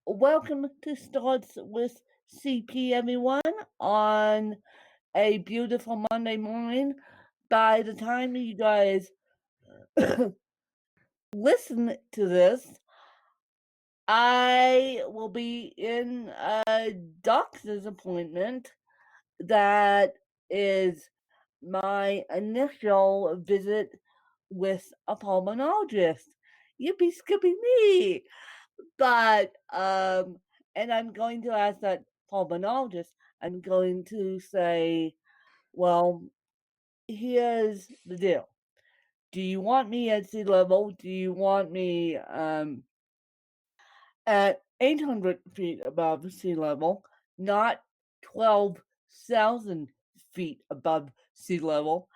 Welcome to Starts with CP, everyone, on a beautiful Monday morning. By the time you guys listen to this, I will be in a doctor's appointment that is my initial visit with a pulmonologist. Yippee skippy me! But and I'm going to ask that pulmonologist, I'm going to say, well, here's the deal. Do you want me at sea level? Do you want me at 800 feet above sea level, not 12,000 feet above sea level?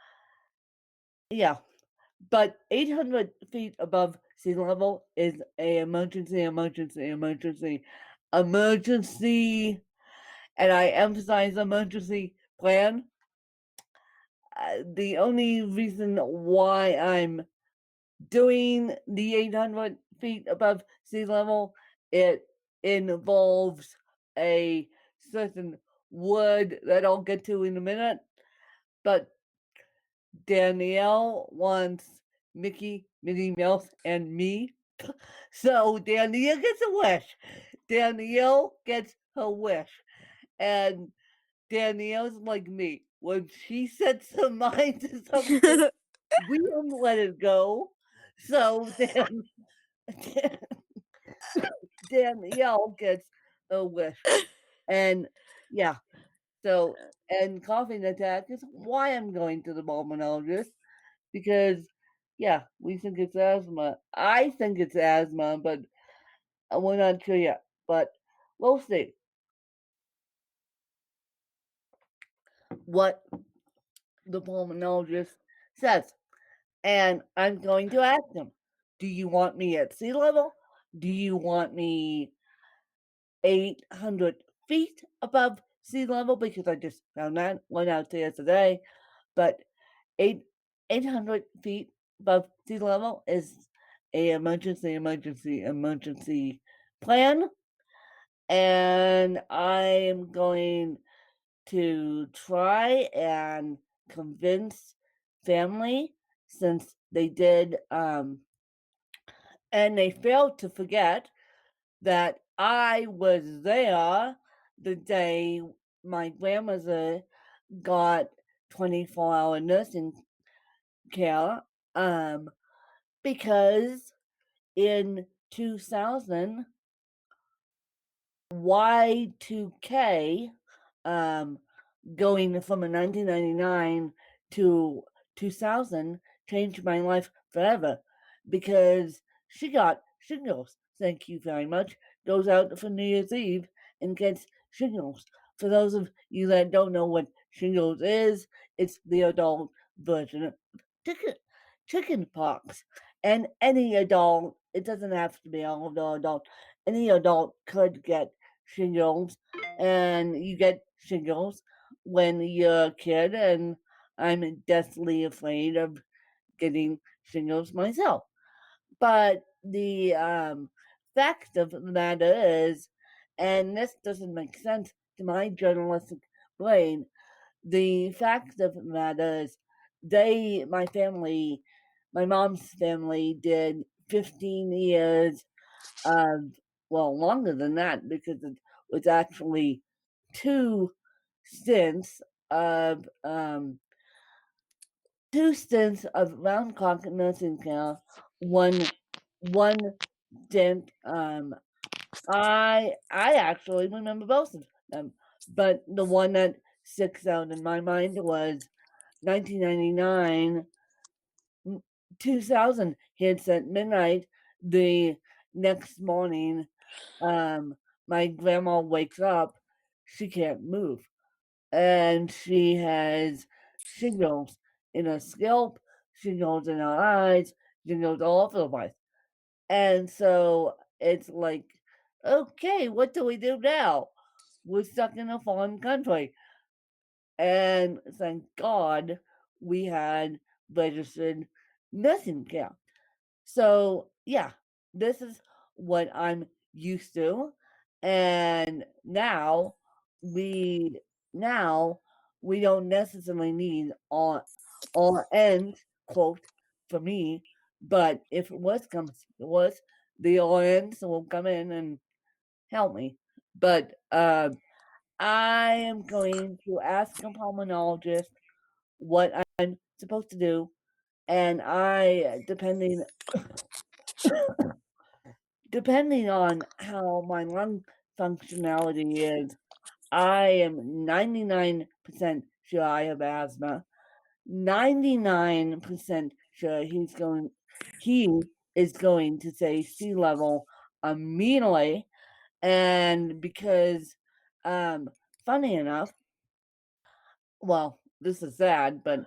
Yeah, but 800 feet above sea level is a emergency, and I emphasize emergency plan. The only reason why I'm doing the 800 feet above sea level, it involves a certain word that I'll get to in a minute, but Danielle wants Mickey, Minnie Mouse, and me. So Danielle gets a wish. Danielle gets her wish. And Danielle's like me. When she sets her mind to something, we don't let it go. So then Danielle gets a wish. And yeah, so and coughing attack is why I'm going to the pulmonologist because yeah, we think it's asthma. I think it's asthma, but we're not sure yet. But we'll see what the pulmonologist says. And I'm going to ask him, do you want me at sea level? Do you want me 800 feet above sea level? Because I just found that one out there today. But 8, 800 feet above sea level is a emergency plan. And I am going to try and convince family since they did and they failed to forget that I was there the day my grandmother got 24-hour nursing care because in 2000 Y2K going from a 1999 to 2000 changed my life forever because she got shingles. Thank you very much. Goes out for New Year's Eve and gets shingles. For those of you that don't know what shingles is, it's the adult version of chicken, chicken pox. And any adult, it doesn't have to be an older adult, any adult could get shingles, and you get shingles when you're a kid, and I'm deathly afraid of getting shingles myself. But the fact of the matter is, and this doesn't make sense to my journalistic brain, the fact of the matter is, my family, my mom's family did 15 years of, well, longer than that because it was actually two stints of round clock nursing care. One stint. I actually remember both of them, but the one that sticks out in my mind was 1999, 2000 hits at midnight. The next morning, my grandma wakes up. She can't move and she has shingles in her scalp, shingles in her eyes, shingles all over the place. And so it's like, okay, what do we do now? We're stuck in a foreign country. And thank God we had registered nursing care. So, yeah, this is what I'm used to. And we now we don't necessarily need all ends quote for me, but if worst comes to worst, the all ends will come in and help me. But I am going to ask a pulmonologist what I'm supposed to do, and I depending on how my lung functionality is, I am 99% sure I have asthma. 99% sure he is going to say sea level immediately. And because, um, funny enough, well, this is sad, but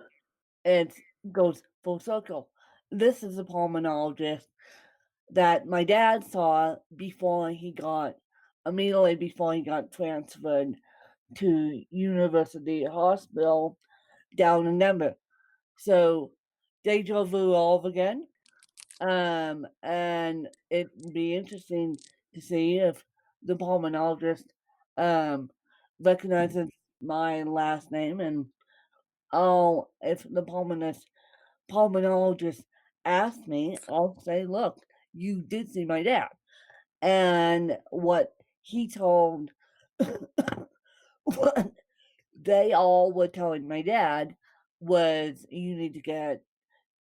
it goes full circle. This is a pulmonologist that my dad saw immediately before he got transferred to University Hospital down in Denver. So deja vu all over again. And it'd be interesting to see if the pulmonologist um, recognizes my last name, and if the pulmonologist asks me, I'll say, "Look, you did see my dad," and what he told, what they all were telling my dad was, "You need to get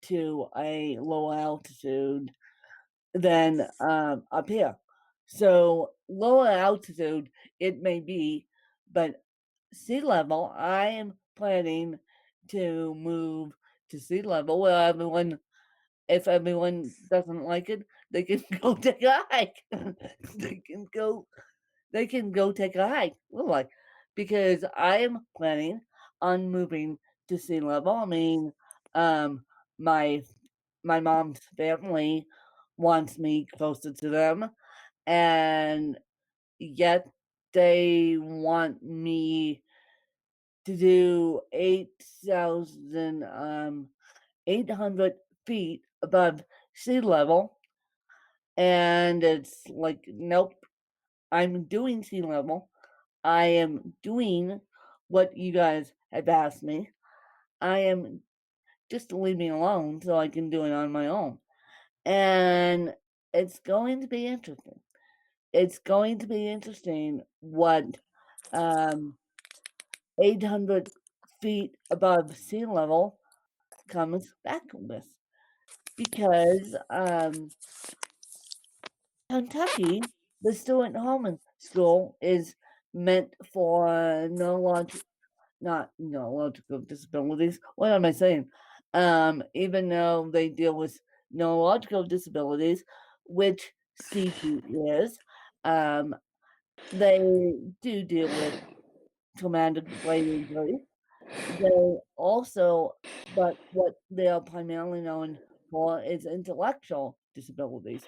to a lower altitude than up here." So lower altitude, it may be, but sea level, I am planning to move to sea level where if everyone doesn't like it, they can go take a hike. they can go, they can go take a hike. Like, because I am planning on moving to sea level. I mean, um, my my mom's family wants me closer to them, and yet they want me to do 8,800 feet above sea level. And it's like, nope, I'm doing sea level. I am doing what you guys have asked me. I am just leave me alone so I can do it on my own. And it's going to be interesting. It's going to be interesting what um, 800 feet above sea level comes back with. Because Kentucky, the Stewart Holman School is meant for not neurological disabilities. What am I saying? Even though they deal with neurological disabilities, which CP is, um, they do deal with traumatic brain injury. They also, but what they are primarily known for is intellectual disabilities,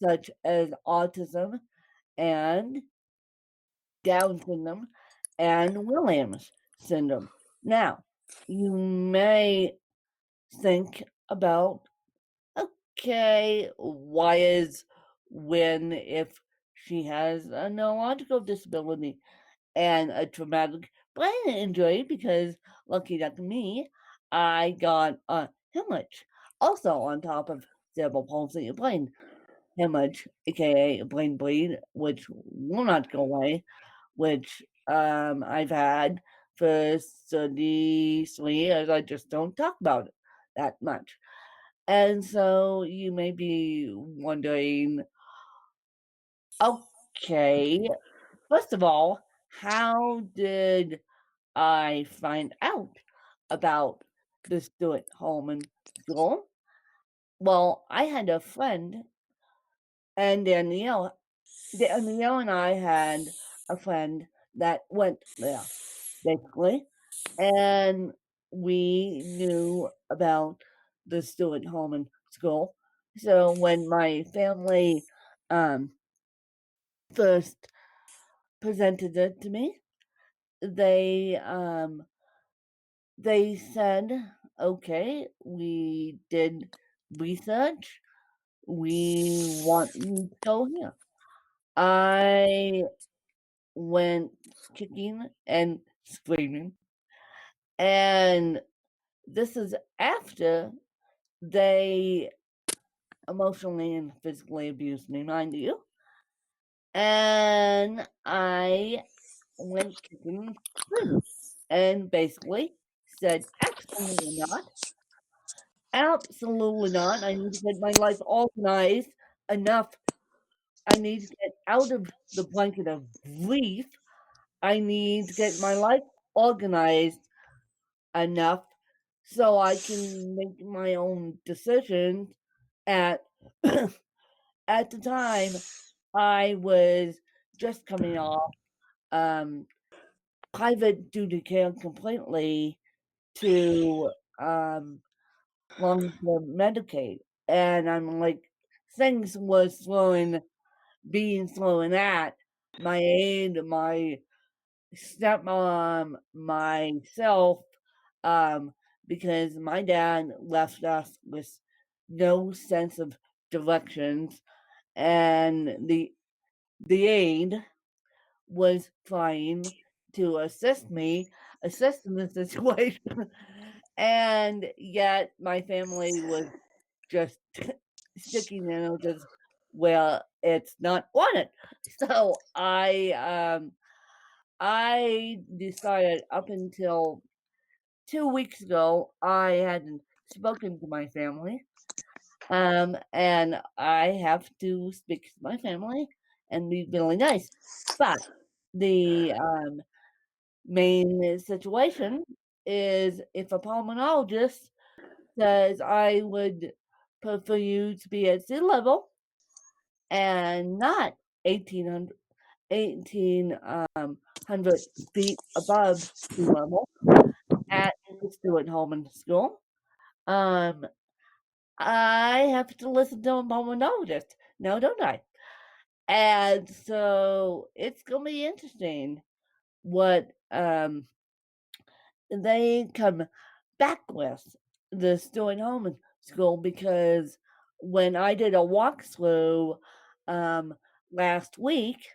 such as autism and Down syndrome and Williams syndrome. Now, you may think about, okay, why is when if she has a neurological disability and a traumatic brain injury, because lucky like me, I got a hemorrhage also on top of cerebral palsy brain hemorrhage, aka a brain bleed, which will not go away, which I've had for 33 years. I just don't talk about it that much. And so you may be wondering, okay, first of all, how did I find out about the Stewart Holman School? Well, I had a friend, and Danielle and I had a friend that went there, basically, and we knew about the Stewart Holman School. So when my family um, first presented it to me, they they said, "Okay, we did research. We want you to go here." I went kicking and screaming, and this is after they emotionally and physically abused me, mind you. And I went kicking and screaming and basically said, absolutely not. Absolutely not. I need to get my life organized enough. I need to get out of the blanket of grief. I need to get my life organized enough so I can make my own decisions at at the time I was just coming off um private duty care completely to um long-term Medicaid. And I'm like, things was being slowing at my aide, my stepmom, myself, um, because my dad left us with no sense of directions, and the aide was trying to assist in the situation, and yet my family was just sticking their noses where it's not wanted. So I decided up until 2 weeks ago I hadn't spoken to my family. And I have to speak to my family and be really nice. But the main situation is if a pulmonologist says I would prefer you to be at sea level and not 1800, 1800 feet above sea level at the Stewart Holman School, um, I have to listen to a pulmonologist now, don't I? And so it's gonna be interesting what they come back with the Stewart Holman School, because when I did a walkthrough um, last week,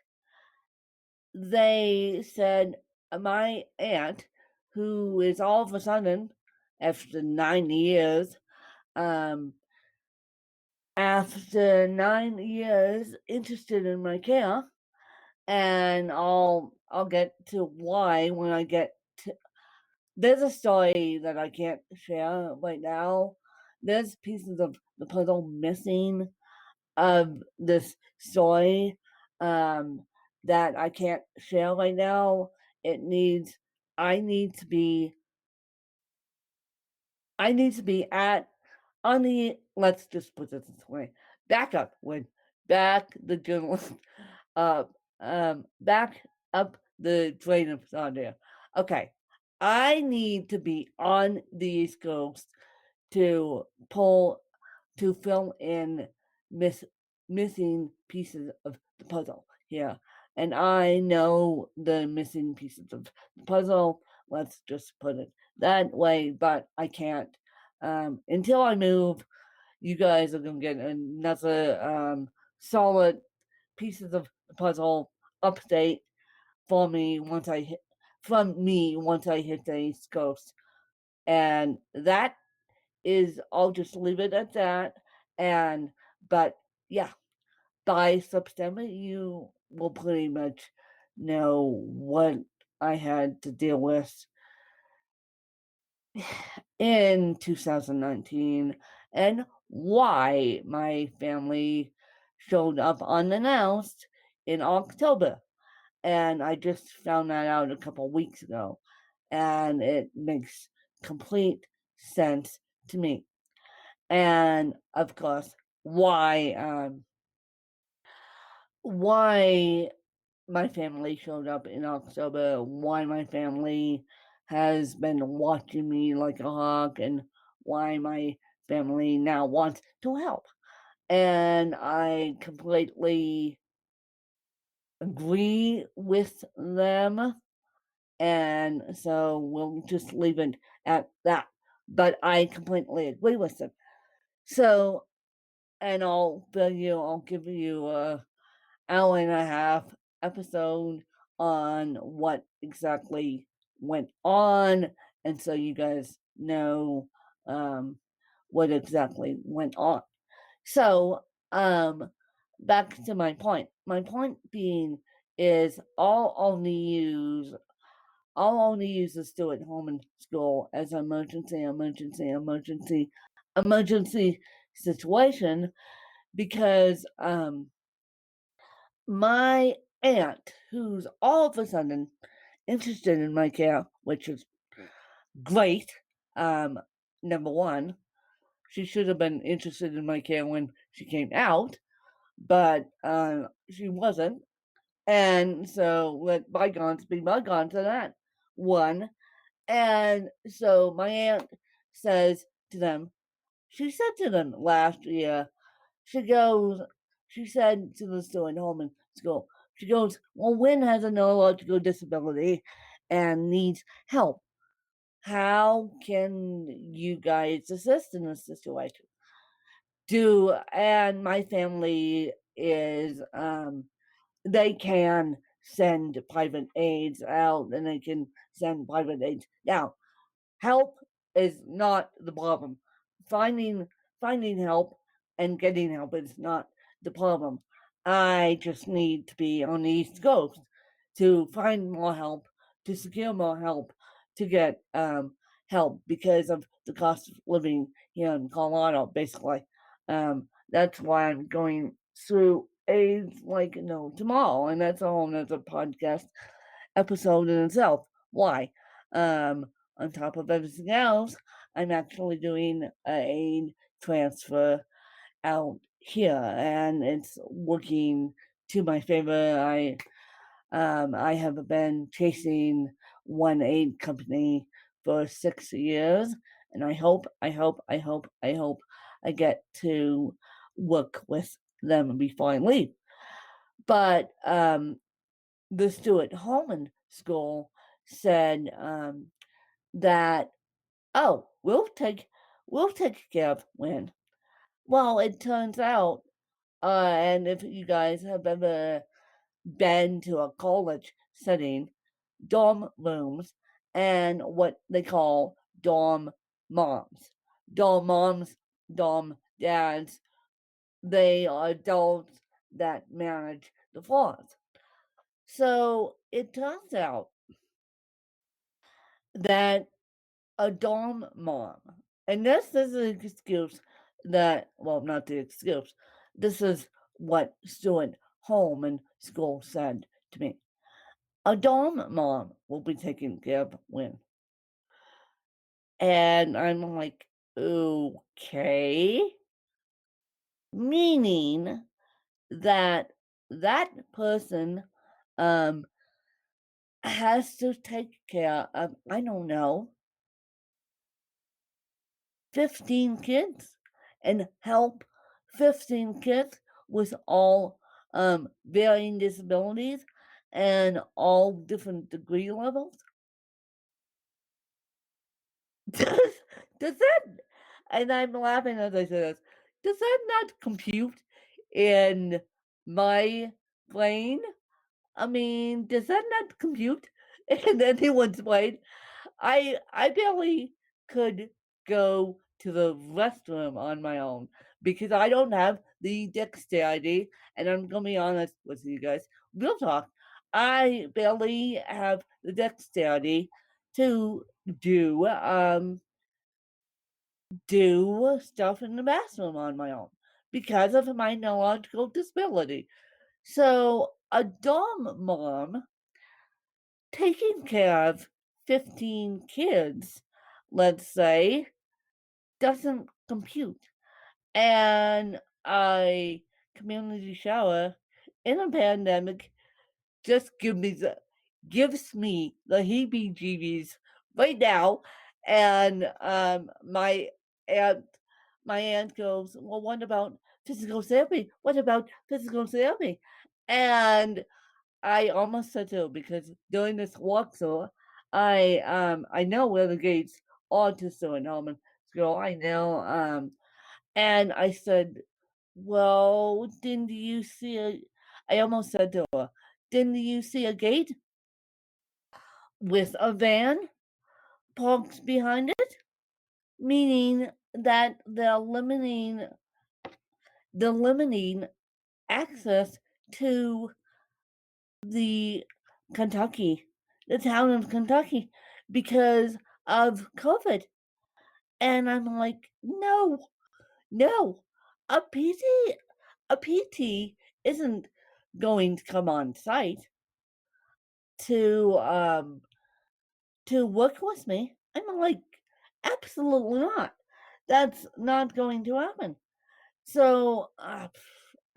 they said my aunt, who is all of a sudden, after 9 years, um, interested in my care, and I'll get to why when I get to. There's a story that I can't share right now. There's pieces of the puzzle missing of this story um, that I can't share right now. It needs I need to be I need to be at on the let's just put it this way. Back up when back the journalist up back up the train of thought there. Okay. I need to be on the East Coast to pull to fill in miss, missing pieces of the puzzle here. And I know the missing pieces of the puzzle. Let's just put it that way, but I can't. Until I move, you guys are going to get another solid pieces of the puzzle update for me once I hit the East Coast. And that is I'll just leave it at that. And but yeah, by September you will pretty much know what I had to deal with in 2019 and why my family showed up unannounced in October. And I just found that out a couple weeks ago. And it makes complete sense to me. And of course, why my family showed up in October, why my family has been watching me like a hawk, and why my family now wants to help. And I completely agree with them. And so we'll just leave it at that. But I completely agree with them. So, and I'll give you hour and a half episode on what exactly went on, and so you guys know what exactly went on. So, back to my point. My point being is I'll only use the stay at home and school as an emergency situation because my aunt, who's all of a sudden interested in my care, which is great. Number one, she should have been interested in my care when she came out, but she wasn't. And so let bygones be bygones to that one. And so my aunt says to them, she said to them last year, she goes, she said to the stay at home in school, she goes, well, Wynn has a neurological disability and needs help. How can you guys assist in this situation? And my family is they can send private aides out and they can send private aides. Now, help is not the problem. Finding finding help and getting help is not the problem. I just need to be on the East Coast to find more help, to secure more help, to get help because of the cost of living here in Colorado, basically. That's why I'm going through AIDS like tomorrow, and that's a whole nother podcast episode in itself. Why? Um, on top of everything else, I'm actually doing a transfer out here, and it's working to my favor. I have been chasing one aid company for 6 years, and I get to work with them before I leave. But the Stuart Holman School said that, oh, we'll take care of Wynn. Well, it turns out, and if you guys have ever been to a college setting, dorm rooms and what they call dorm moms. Dorm moms, dorm dads, they are adults that manage the floors. So it turns out that a dorm mom, and this is an excuse that, well, not the excuse, this is what Stuart Holman School said to me. A dorm mom will be taking care of Wynn. And I'm like, okay. Meaning that that person um, has to take care of, I don't know, 15 kids and help 15 kids with all varying disabilities and all different degree levels. Does that, and I'm laughing as I say this, does that not compute in my brain? I mean, does that not compute in anyone's brain? I barely could go to the restroom on my own because I don't have the dexterity, and I'm gonna be honest with you guys, real talk. I barely have the dexterity to do stuff in the bathroom on my own because of my neurological disability. So a dumb mom taking care of 15 kids, let's say, doesn't compute. And a community shower in a pandemic just gives me the heebie-jeebies right now. And aunt my aunt goes, well, what about physical therapy? What about physical therapy? And I almost said to because during this walkthrough, I know where the gates are to Stone Home School. I know and I said, well, didn't you see it? I almost said to her, "Didn't you see a gate with a van parked behind it?" Meaning that they're limiting access to the the town of Kentucky, because of COVID. And I'm like, no, no, a PT isn't going to come on site to work with me. I'm like, absolutely not. That's not going to happen. So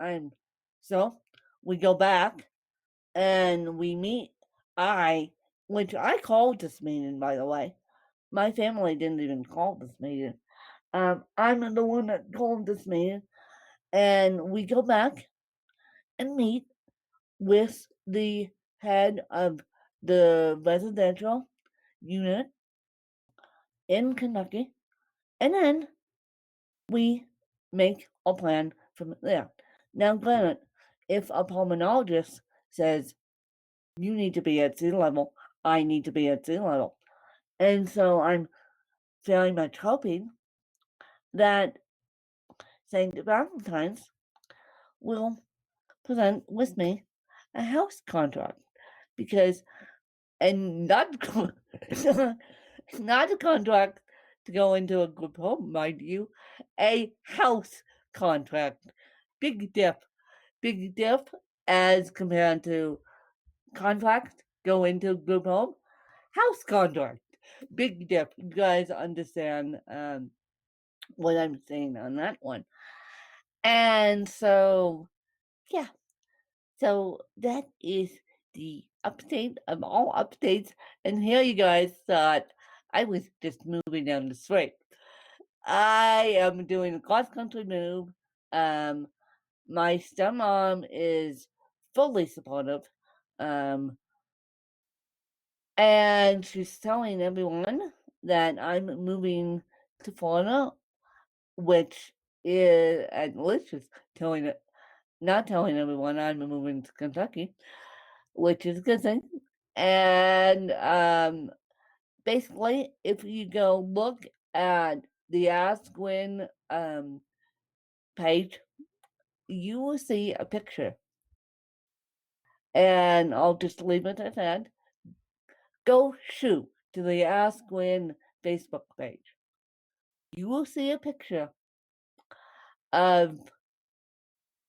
I'm so we go back and we meet. Which I called this meeting, by the way. My family didn't even call this meeting. I'm the one that called this meeting, and we go back and meet with the head of the residential unit in Kentucky, and then we make a plan from there. Now, granted, if a pulmonologist says you need to be at sea level, I need to be at sea level. And so I'm very much hoping that St. Valentine's will present with me a house contract, because, and not not a contract to go into a group home, mind you, a house contract. Big diff as compared to contract go into group home, house contract. Big diff. You guys understand what I'm saying on that one. And so, yeah. So that is the update of all updates. And here you guys thought I was just moving down the street. I am doing a cross country move. My stepmom is fully supportive. And she's telling everyone that I'm moving to Florida, which is, and Liz is not telling everyone I'm moving to Kentucky, which is a good thing. And basically, if you go look at the Ask Gwen page, you will see a picture. And I'll just leave it at that. Go shoot to the Ask Gwen Facebook page. You will see a picture of,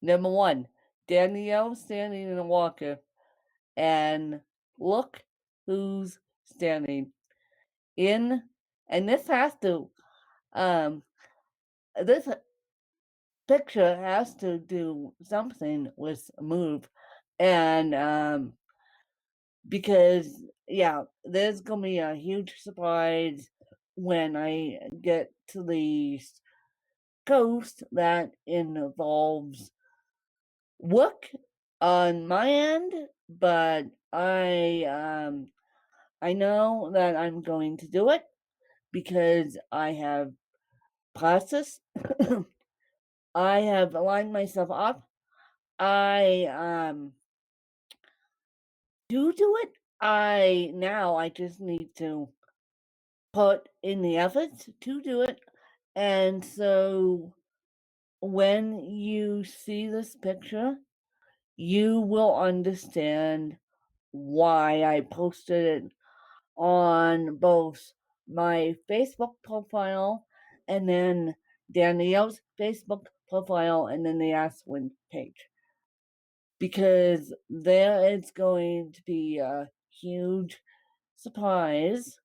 number one, Danielle standing in a walker, and look who's standing in, and this picture has to do something with move, and because, yeah, there's gonna be a huge surprise when I get to the coast that involves work on my end, but I know that I'm going to do it because I have classes. I have aligned myself up. I do it. I just need to put in the efforts to do it. And so when you see this picture, you will understand why I posted it on both my Facebook profile and then Danielle's Facebook profile and then the Ask Gwen page. Because there is going to be a huge surprise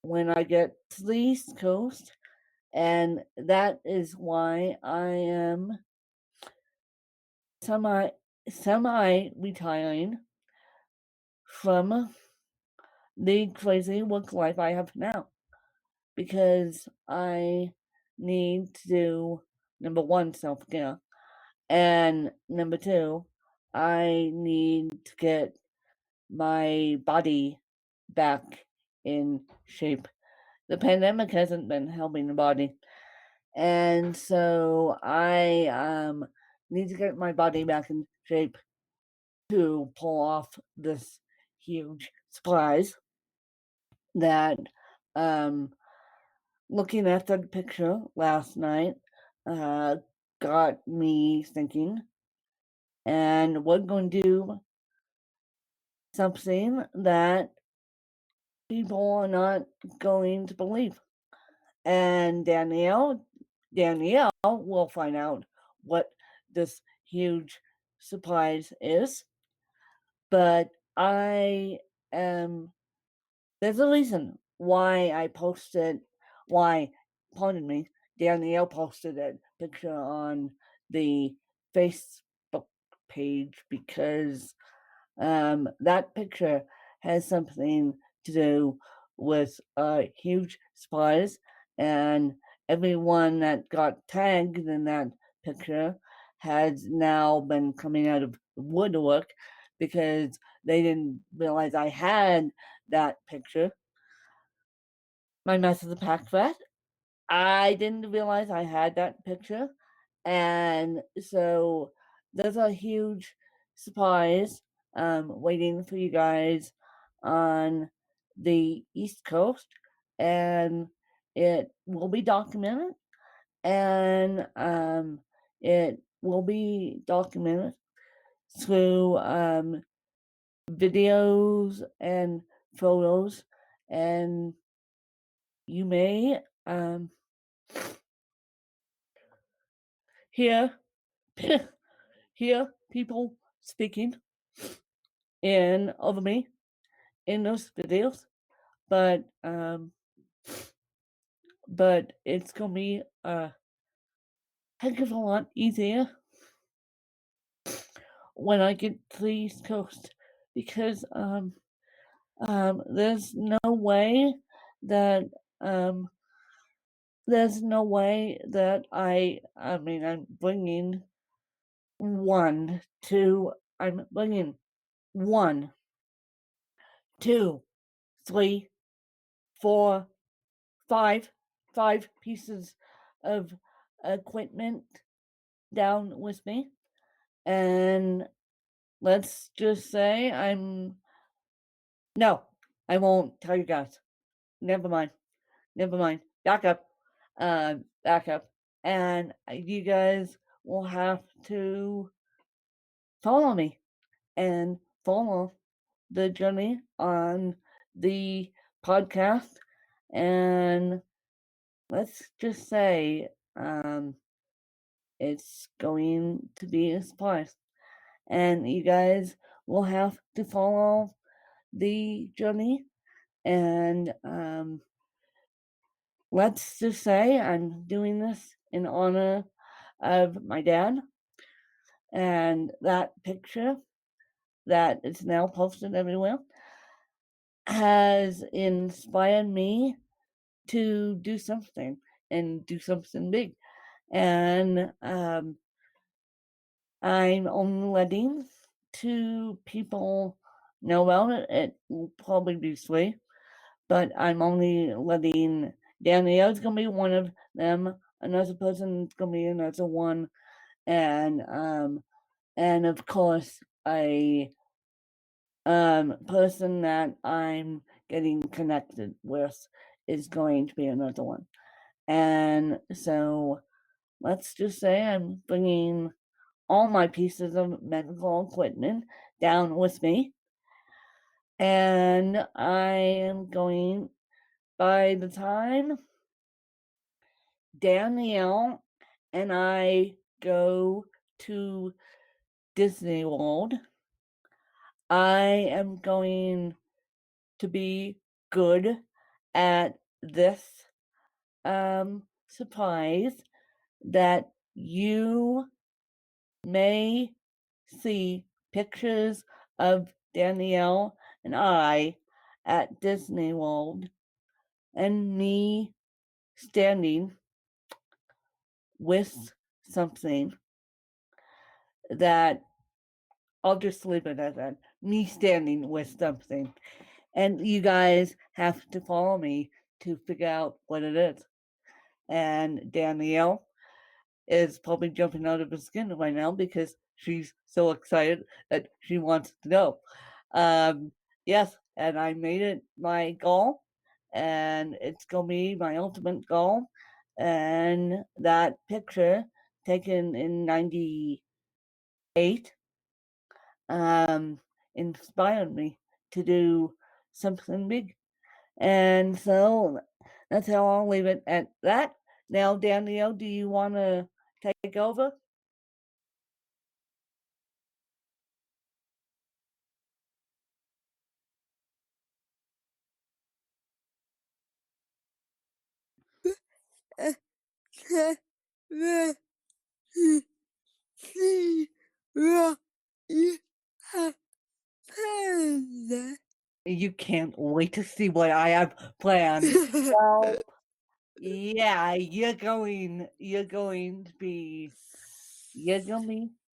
when I get to the East Coast, and that is why I am semi retiring from the crazy work life I have now, because I need to do, number one, self-care, and number two, I need to get my body back in shape. The pandemic hasn't been helping the body, and so I need to get my body back in shape to pull off this huge surprise that looking at the picture last night got me thinking, and we're going to do something that people are not going to believe. And Danielle will find out what this huge surprise is. But I am there's a reason why pardon me, Danielle posted that picture on the Facebook page because that picture has something to do with a huge surprise, and everyone that got tagged in that picture has now been coming out of the woodwork because they didn't realize I had that picture. My mess of the pack vet. I didn't realize I had that picture. And so there's a huge surprise waiting for you guys on the East Coast. And it will be documented. And it will be documented through videos and photos. And you may hear hear people speaking in over me in those videos, but it's gonna be a heck of a lot easier when I get to the East Coast because there's no way that I mean I'm bringing one, two, three, four, five pieces of equipment down with me. And let's just say no, I won't tell you guys. Never mind. Back up. Back up. And you guys will have to follow me and follow the journey on the podcast. And let's just say it's going to be a surprise. And you guys will have to follow the journey. And let's just say I'm doing this in honor of my dad. And that picture that is now posted everywhere has inspired me to do something and do something big. And I'm only letting 2 people know about it. It will probably be 3, but I'm only letting Danielle's gonna be one of them. Another person's gonna be another one, and of course a person that I'm getting connected with is going to be another one. And so let's just say I'm bringing all my pieces of medical equipment down with me. And I am going, by the time Danielle and I go to Disney World, I am going to be good at this surprise that you may see pictures of Danielle and I at Disney World and me standing with something that I'll just leave it at that. Me standing with something. And you guys have to follow me to figure out what it is. And Danielle is probably jumping out of her skin right now because she's so excited that she wants to know. Um, yes, and I made it my goal, and it's gonna be my ultimate goal. And that picture taken in '98 um, inspired me to do something big. And so that's how I'll leave it at that. Now, Danielle, do you want to take over? You can't wait to see what I have planned. Well, yeah, you're gonna be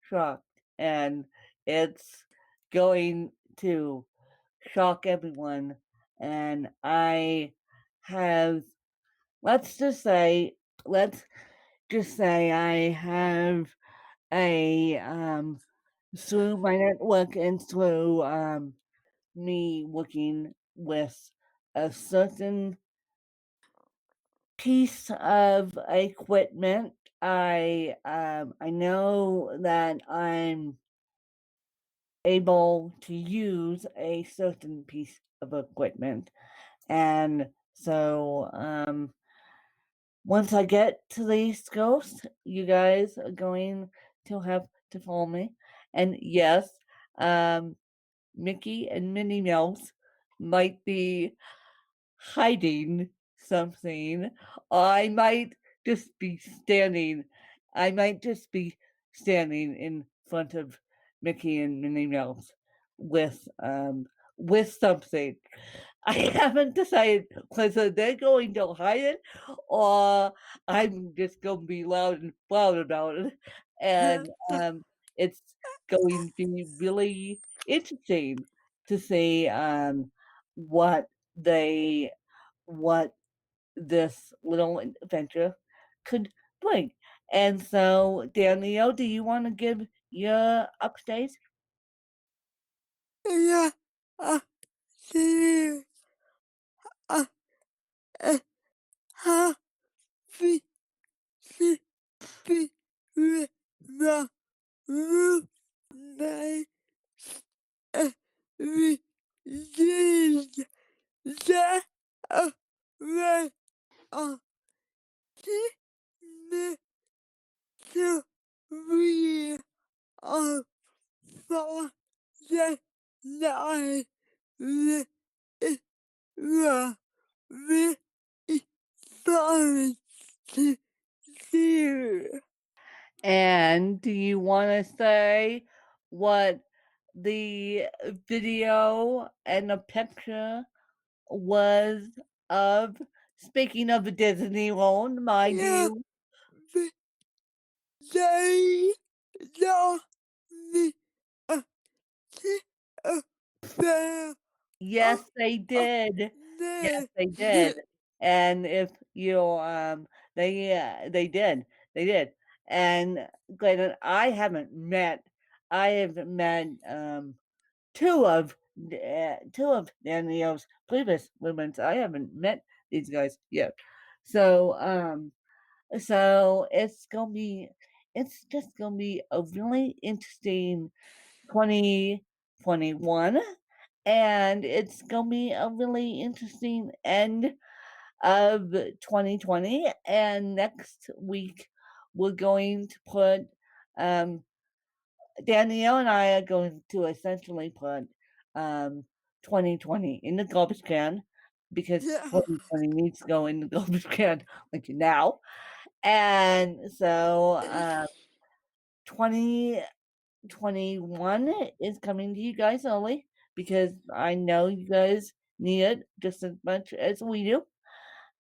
shocked, and it's going to shock everyone. And I have, let's just say, let's just say I have a through my network and through me working with a certain piece of equipment. I know that I'm able to use a certain piece of equipment, and so once I get to the East Coast, you guys are going to have to follow me. And yes, um, Mickey and Minnie Mouse might be hiding something. I might just be standing. I might just be standing in front of Mickey and Minnie Mouse with with something. I haven't decided whether they're going to hide it or I'm just going to be loud and proud about it. And it's going to be really interesting to see what they what this little adventure could bring. And so, Danielle, do you want to give your updates? Yeah, see, uh, uh, happy, happy, the roof, they, we did that, right, uh, the, we are for the night, the, the, sorry to hear. And do you want to say what the video and the picture was of? Speaking of Disney World, mind you. They saw the uh, fair. Yes, they did. Yes, they did. And if you they did. They did. And Glennon, I have met two of Danielle's previous women. I haven't met these guys yet. So so it's just gonna be a really interesting 2021, and it's gonna be a really interesting end of 2020. And next week we're going to put um Danielle and I are going to essentially put um 2020 in the garbage can because 2020 needs to go in the garbage can like now. And so 2021 is coming to you guys early because I know you guys need it just as much as we do.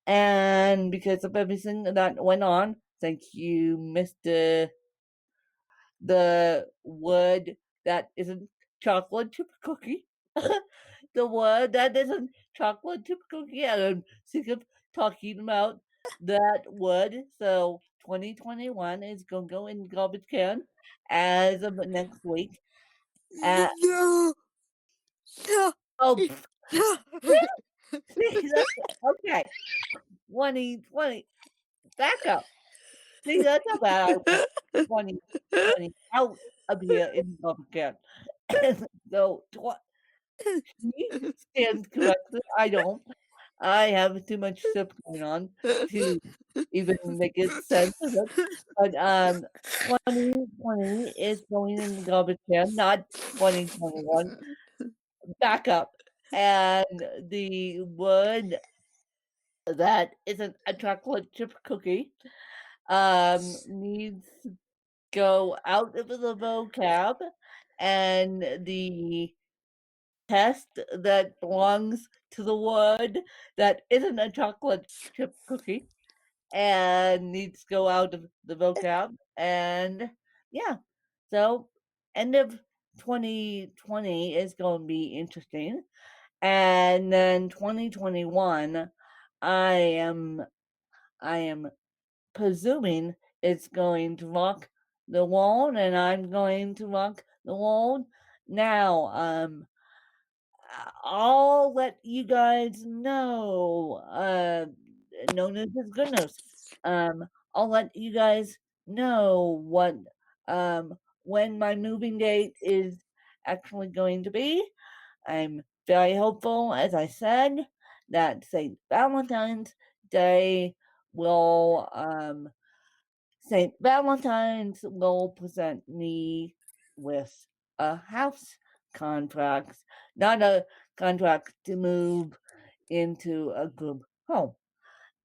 And because of everything that went on, thank you, Mr. The word that isn't chocolate chip cookie. The word that isn't chocolate chip cookie. And I'm sick of talking about that word. So 2021 is gonna go in the garbage can as of next week. Uh, No. No. oh, No. see, okay. 2020, back up. See, that's how bad I want 2020 out of here in the garbage can. So, she stands corrected. I don't. I have too much stuff going on to even make it sense of it. But 2020 is going in the garbage can, not 2021. Back up. And the word that isn't a chocolate chip cookie needs to go out of the vocab, and the test that belongs to the word that isn't a chocolate chip cookie and needs to go out of the vocab. And yeah, so end of 2020 is going to be interesting. And then 2021, I am I am presuming it's going to rock the world, and I'm going to rock the world. Now, I'll let you guys know. No news is good news. I'll let you guys know what when my moving date is actually going to be. I'm very hopeful, as I said, that St. Valentine's Day will St. Valentine's will present me with a house contract, not a contract to move into a group home.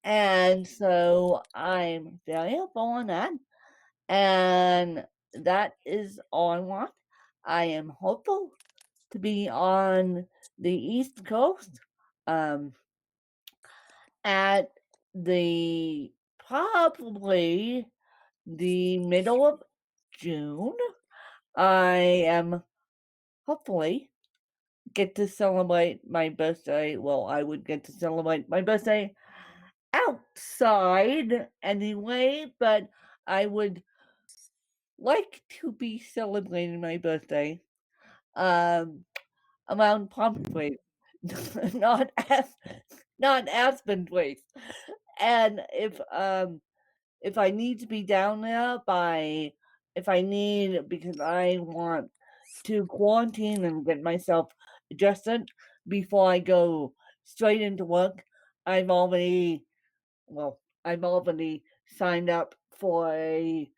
And so I'm very hopeful on that. And that is all I want. I am hopeful to be on the East Coast at the probably the middle of June. I am hopefully get to celebrate my birthday. Well, I would get to celebrate my birthday outside anyway, but I would like to be celebrating my birthday um around pumpkin place, not as not Aspen place. And if I need to be down there by if I need because I want to quarantine and get myself adjusted before I go straight into work. I've already I've already signed up for a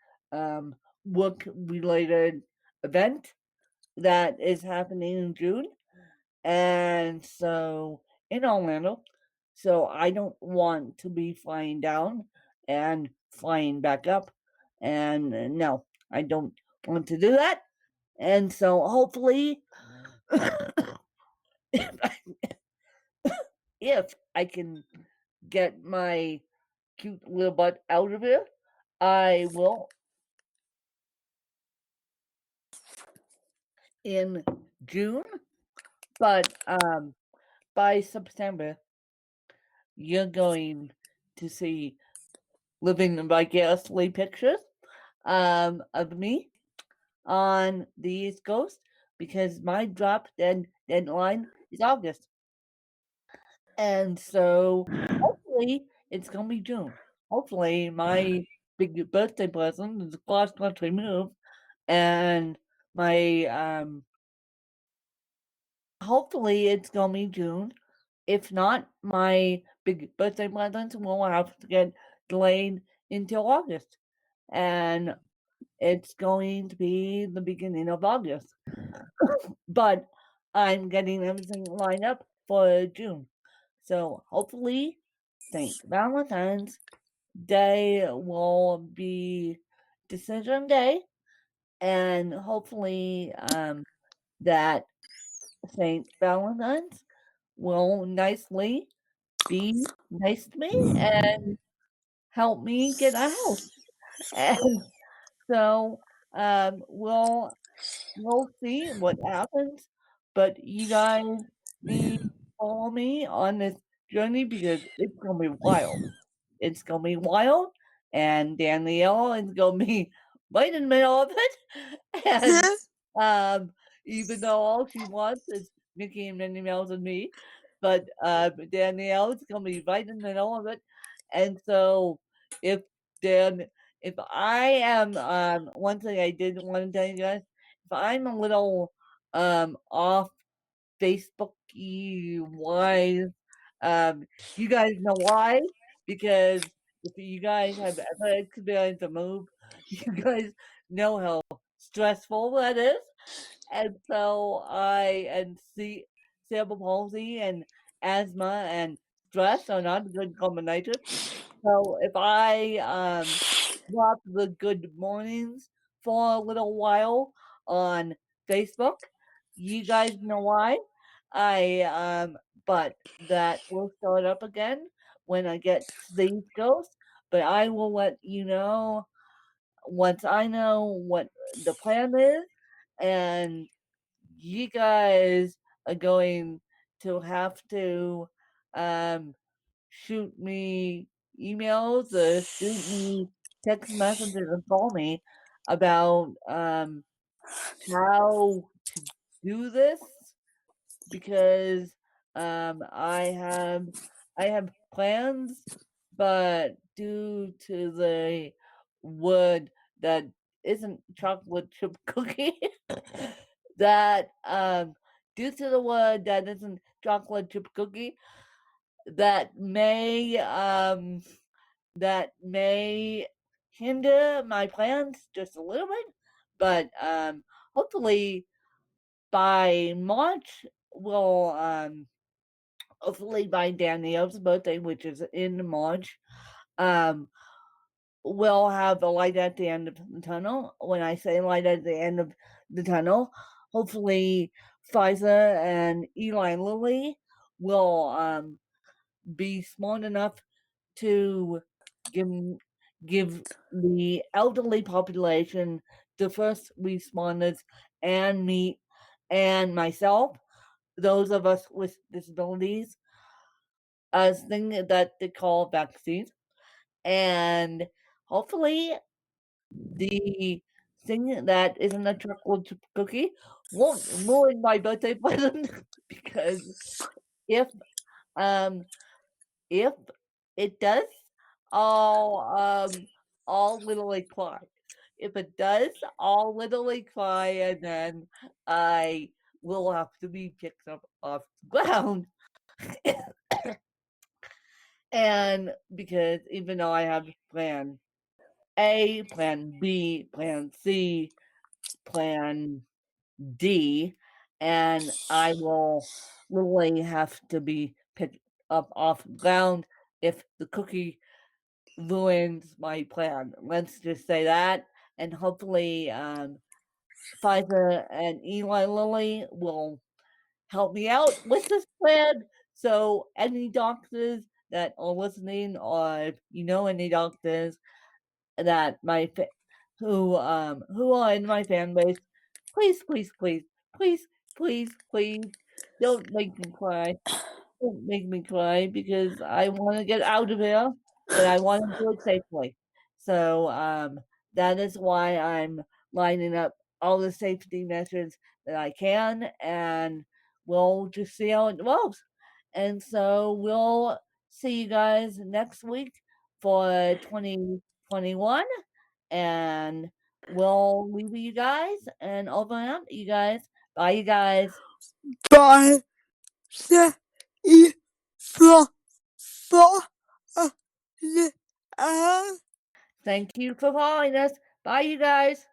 work related event that is happening in June. And so in Orlando. So I don't want to be flying down and flying back up. And no, I don't want to do that. And so hopefully, if I, if I can get my cute little butt out of here, I will in June. But by September, you're going to see living vicariously pictures of me on the East Coast because my drop deadline is August. And so hopefully it's gonna be June. Hopefully my big birthday present is a cross country move and my hopefully it's gonna be June. If not, my big birthday present will have to get delayed until August. And it's going to be the beginning of August. But I'm getting everything lined up for June. So hopefully St. Valentine's Day will be decision day, and hopefully that St. Valentine's will nicely be nice to me and help me get a house. And so we'll see what happens. But you guys need to follow me on this journey because it's gonna be wild. It's gonna be wild, and Danielle is gonna be right in the middle of it. And um, even though all she wants is Mickey and Minnie Mouse and me, but Danielle is gonna be right in the middle of it. And so if Dan, if I am one thing I did want to tell you guys, if I'm a little off Facebooky wise. You guys know why? Because if you guys have ever experienced a move, you guys know how stressful that is. And so cerebral palsy and asthma and stress are not a good combination. So if I drop the good mornings for a little while on Facebook, you guys know why. I but that will start up again when I get to the East Coast. But I will let you know once I know what the plan is, and you guys are going to have to um shoot me emails or shoot me text messages and call me about how to do this because I have plans, but due to the wood that isn't chocolate chip cookie, that due to the wood that isn't chocolate chip cookie, that may hinder my plans just a little bit, but hopefully by March we'll hopefully by Danielle's birthday, which is in March, um, we'll have a light at the end of the tunnel. When I say light at the end of the tunnel, hopefully Pfizer and Eli Lilly will be smart enough to give give the elderly population the first responders and me and myself, those of us with disabilities, a thing that they call vaccines. And hopefully the thing that isn't a chocolate chip cookie won't ruin my birthday present because if um if it does, I'll I'll literally cry. If it does, I'll literally cry and then I will have to be picked up off the ground. And because even though I have plan A, plan B, plan C, plan D, and I will literally have to be picked up off the ground if the cookie ruins my plan. Let's just say that. And hopefully, Pfizer and Eli Lilly will help me out with this plan. So, any doctors that are listening, or if you know any doctors that who are in my fan base, please, please, please, please, please, please, don't make me cry. Don't make me cry because I want to get out of here, but I want to do it safely. So that is why I'm lining up all the safety measures that I can, and we'll just see how it evolves. And so we'll see you guys next week for 2021, and we'll leave you guys and over and out, you guys. Bye, you guys. Bye. Se I for Thank you for following us. Bye, you guys.